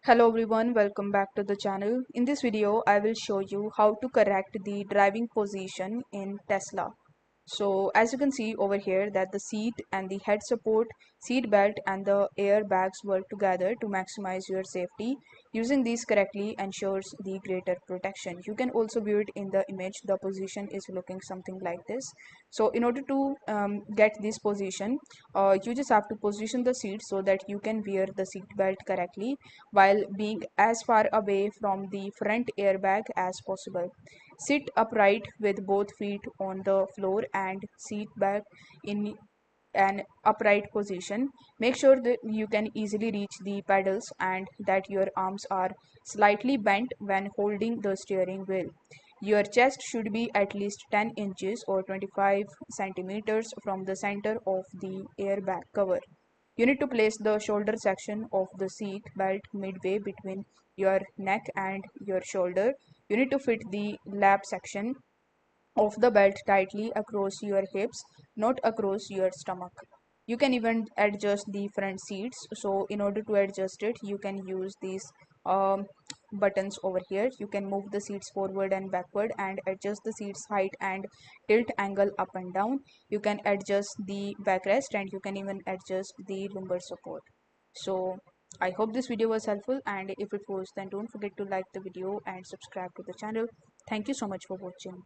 Hello everyone, welcome back to the channel. In this video, I will show you how to correct the driving position in Tesla. So as you can see over here that the seat and the head support, seat belt and the airbags work together to maximize your safety. Using these correctly ensures the greater protection. You can also view it in the image. The position is looking something like this. So in order to get this position, you just have to position the seat so that you can wear the seat belt correctly while being as far away from the front airbag as possible. Sit upright with both feet on the floor and seat back in an upright position. Make sure that you can easily reach the pedals and that your arms are slightly bent when holding the steering wheel. Your chest should be at least 10 inches or 25 centimeters from the center of the airbag cover. You need to place the shoulder section of the seat belt midway between your neck and your shoulder. You need to fit the lap section of the belt tightly across your hips, not across your stomach. You can even adjust the front seats. So in order to adjust it, you can use these um, buttons over here. You can move the seats forward and backward and adjust the seats height and tilt angle up and down. You can adjust the backrest and you can even adjust the lumbar support. So I hope this video was helpful, and if it was, then don't forget to like the video and subscribe to the channel. Thank you so much for watching.